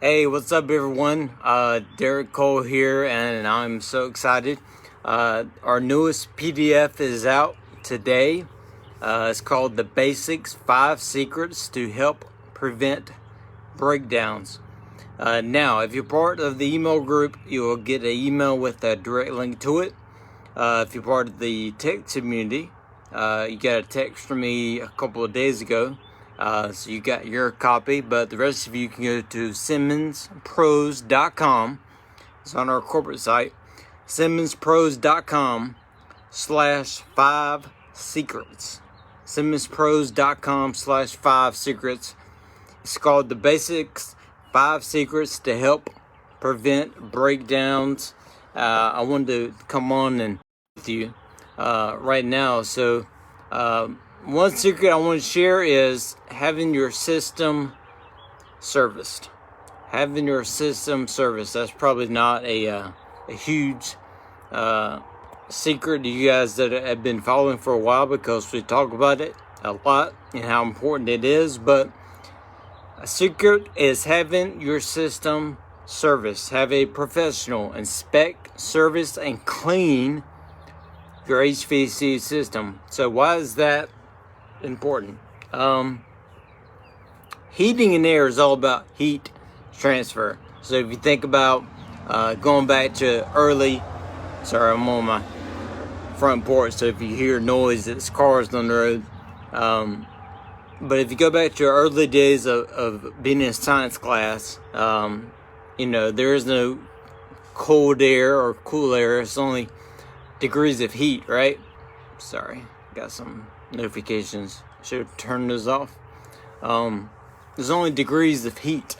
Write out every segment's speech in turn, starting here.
Hey, what's up, everyone? Derek Cole here, and I'm so excited. Our newest PDF is out today. It's called The Basics 5 Secrets to Help Prevent Breakdowns. Now, if you're part of the email group, you will get an email with a direct link to it. If you're part of the tech community, you got a text from me a couple of days ago. So you got your copy, but the rest of you can go to SimmonsPros.com. It's on our corporate site, SimmonsPros.com/5 secrets. SimmonsPros.com/5 secrets. It's called The Basics 5 Secrets to Help Prevent Breakdowns. I wanted to come on and with you right now. So, one secret I want to share is having your system serviced. Having your system serviced. That's probably not a huge secret to you guys that have been following for a while, because we talk about it a lot and how important it is. But a secret is having your system serviced. Have a professional inspect, service, and clean your HVAC system. So why is that important? Heating and air is all about heat transfer. So if you think about going back to sorry, I'm on my front porch, so if you hear noise, it's cars on the road. But if you go back to your early days of being in science class, there is no cold air or cool air. It's only degrees of heat, right? Sorry, got some notifications. Should turn those off. There's only degrees of heat.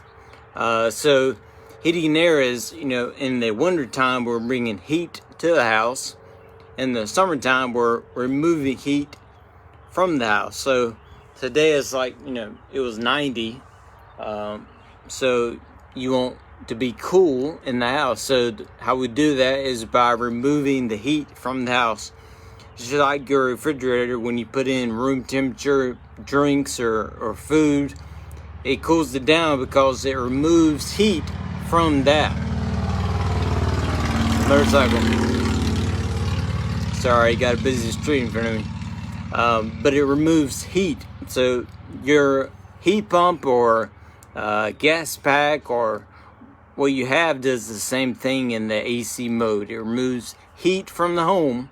So heating and air is, in the winter time, we're bringing heat to the house. In the summertime, we're removing heat from the house. So today it's like, it was 90. So you want to be cool in the house. So how we do that is by removing the heat from the house. Just like your refrigerator, when you put in room temperature drinks or food, it cools it down because it removes heat from that. Motorcycle. Sorry, got a busy street in front of me. But it removes heat. So your heat pump or gas pack or what you have does the same thing in the AC mode. It removes heat from the home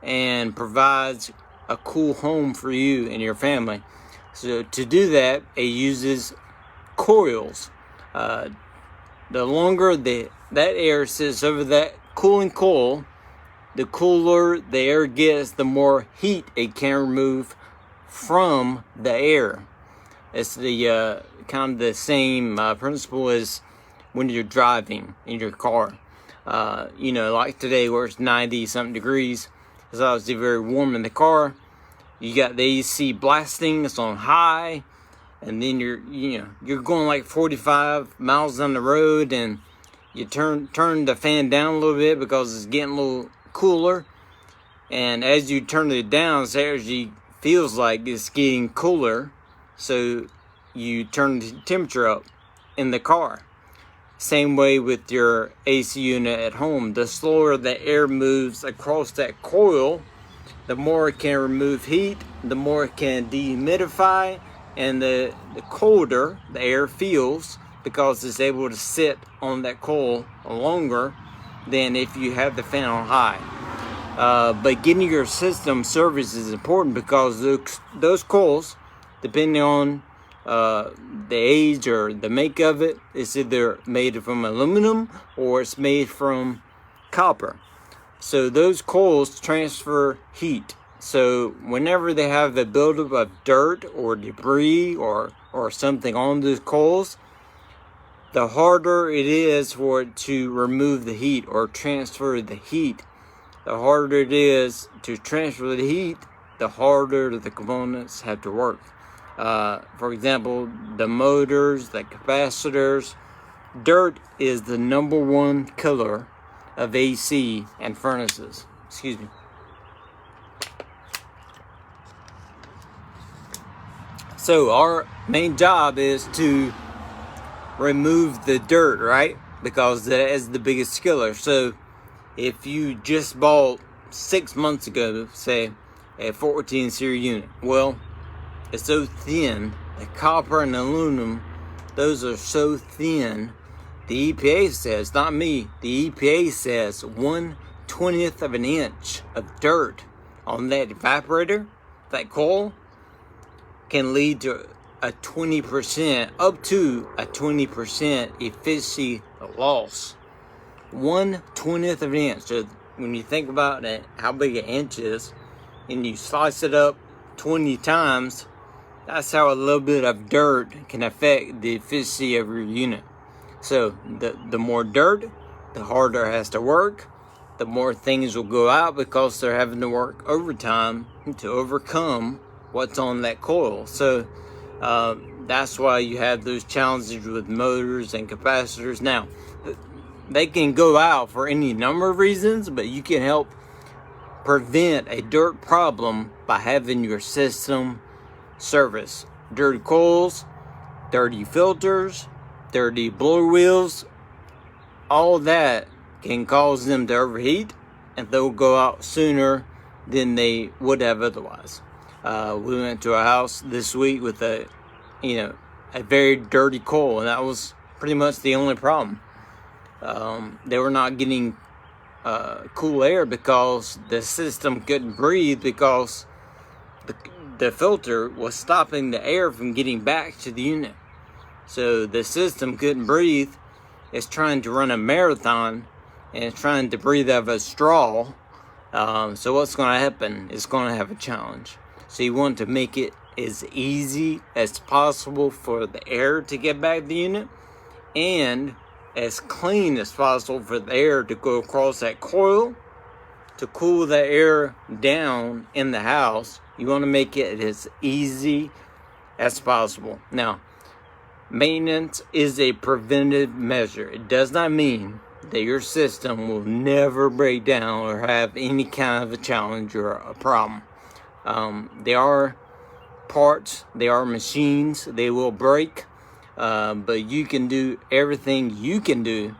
and provides a cool home for you and your family. So to do that, it uses coils. The longer that air sits over that cooling coil, the cooler the air gets, the more heat it can remove from the air. It's the kind of the same principle as when you're driving in your car. Like today where it's 90 something degrees. It's obviously very warm in the car. You got the AC blasting, it's on high, and then you're going like 45 miles down the road, and you turn the fan down a little bit because it's getting a little cooler. And as you turn it down, it actually feels like it's getting cooler, so you turn the temperature up in the car. Same way with your AC unit at home. The slower the air moves across that coil, the more it can remove heat, the more it can dehumidify, and the colder the air feels because it's able to sit on that coil longer than if you have the fan on high. But getting your system serviced is important because those coils, depending on the age or the make of it, it's either made from aluminum or it's made from copper. So those coils transfer heat. So whenever they have a buildup of dirt or debris or something on those coils, the harder it is for it to remove the heat or transfer the heat. The harder it is to transfer the heat, the harder the components have to work. For example, the motors, the capacitors. Dirt is the number one killer of AC and furnaces. Excuse me. So our main job is to remove the dirt, right? Because that is the biggest killer. So if you just bought 6 months ago, say, a 14 series unit, well, it's so thin, the copper and aluminum, those are so thin, the EPA says, not me, the EPA says 1/20th of an inch of dirt on that evaporator, that coil, can lead to a 20%, up to a 20% efficiency loss. 1/20th of an inch. So when you think about it, how big an inch is, and you slice it up 20 times, that's how a little bit of dirt can affect the efficiency of your unit. So the more dirt, the harder it has to work, the more things will go out because they're having to work overtime to overcome what's on that coil. So that's why you have those challenges with motors and capacitors. Now, they can go out for any number of reasons, but you can help prevent a dirt problem by having your system serviced. Dirty coils, dirty filters, dirty blower wheels, all that can cause them to overheat, and they'll go out sooner than they would have otherwise. We went to a house this week with a very dirty coil, and that was pretty much the only problem. They were not getting cool air because the system couldn't breathe because the filter was stopping the air from getting back to the unit. So the system couldn't breathe. It's trying to run a marathon and it's trying to breathe out of a straw. So what's going to happen? It's going to have a challenge. So you want to make it as easy as possible for the air to get back to the unit, and as clean as possible for the air to go across that coil to cool the air down in the house. You want to make it as easy as possible. Now, maintenance is a preventive measure. It does not mean that your system will never break down or have any kind of a challenge or a problem. They are parts, they are machines, they will break, but you can do everything you can do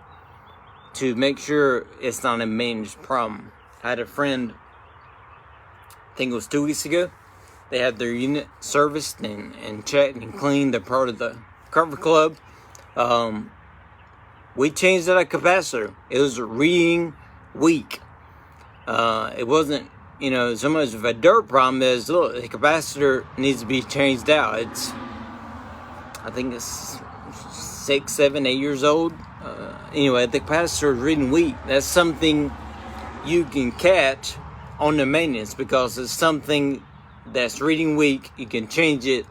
to make sure it's not a maintenance problem. I had a friend, I think it was 2 weeks ago, they had their unit serviced and checked and cleaned. They're part of the Cover Club. We changed out a capacitor. It was reading weak. It wasn't, so much of a dirt problem as, look, the capacitor needs to be changed out. I think it's 6, 7, 8 years old. Anyway, the capacitor is reading weak. That's something you can catch on the maintenance because it's something that's reading weak. You can change it.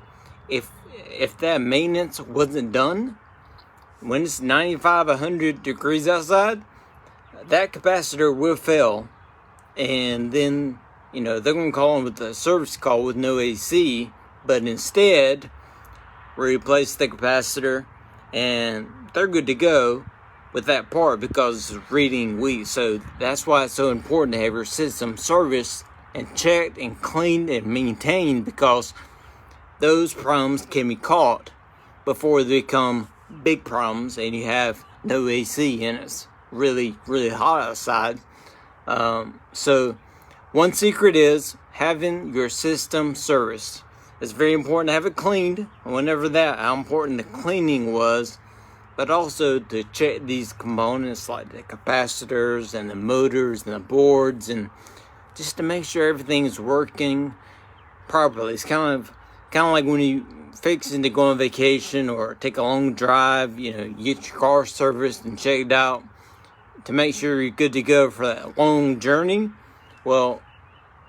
If that maintenance wasn't done, when it's 95, 100 degrees outside, that capacitor will fail. And then, they're going to call in with a service call with no AC, but instead, replace the capacitor, and they're good to go with that part because it's reading weak. So that's why it's so important to have your system serviced and checked and cleaned and maintained, because those problems can be caught before they become big problems and you have no AC and it's really, really hot outside. So one secret is having your system serviced. It's very important to have it cleaned. Whenever how important the cleaning was, but also to check these components like the capacitors and the motors and the boards, and just to make sure everything is working properly. It's kind of like when you fixing to go on vacation or take a long drive, you get your car serviced and checked out to make sure you're good to go for that long journey. Well,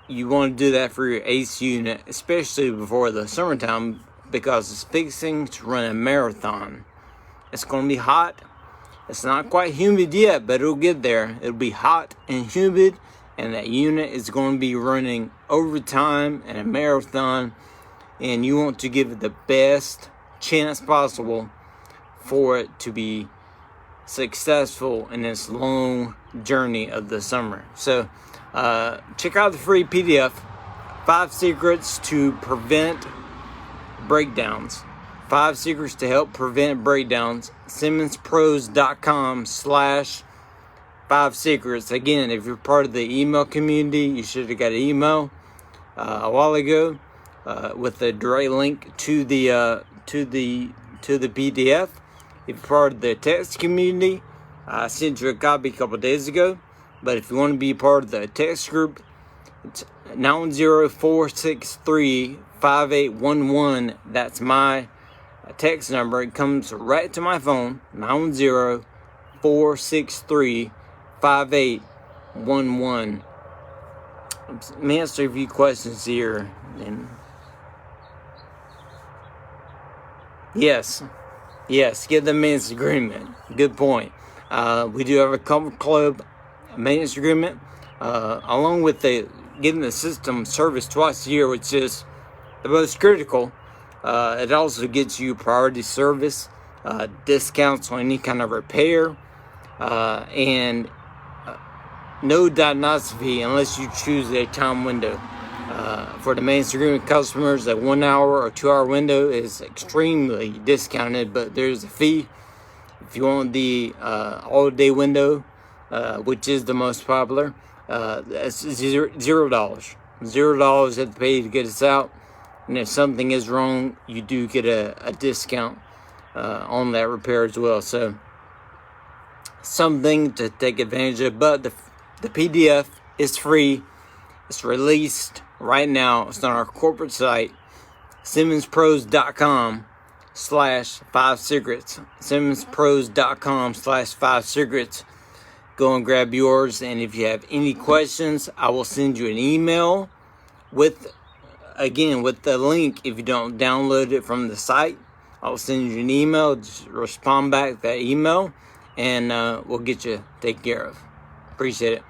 you want to do that for your AC unit, especially before the summertime, because it's fixing to run a marathon. It's going to be hot. It's not quite humid yet, but it'll get there. It'll be hot and humid, and that unit is going to be running overtime and a marathon, and you want to give it the best chance possible for it to be successful in this long journey of the summer. So check out the free PDF, 5 secrets to prevent breakdowns. 5 secrets to help prevent breakdowns. SimmonsPros.com/5 secrets. Again, if you're part of the email community, you should have got an email a while ago with a direct link to the PDF. If you're part of the text community, I sent you a copy a couple days ago. But if you want to be part of the text group, it's 910-463-5811. That's my text number. It comes right to my phone. 910-463-5811. Let me answer a few questions here. And yes, give the maintenance agreement. Good point. We do have a Comfort Club maintenance agreement, along with getting the system serviced twice a year, which is the most critical. It also gets you priority service, discounts on any kind of repair, and no diagnostic fee unless you choose a time window. For the maintenance agreement customers, a 1 hour or 2 hour window is extremely discounted, but there's a fee. If you want the all day window, which is the most popular, that's $0. $0 you have to pay to get us out. And if something is wrong, you do get a discount on that repair as well. So something to take advantage of. But the PDF is free. It's released right now. It's on our corporate site, SimmonsPros.com/5 secrets. SimmonsPros.com/5 secrets. Go and grab yours. And if you have any questions, I will send you an email with the link. If you don't download it from the site, I will send you an email. Just respond back to that email, and we'll get you taken care of. Appreciate it.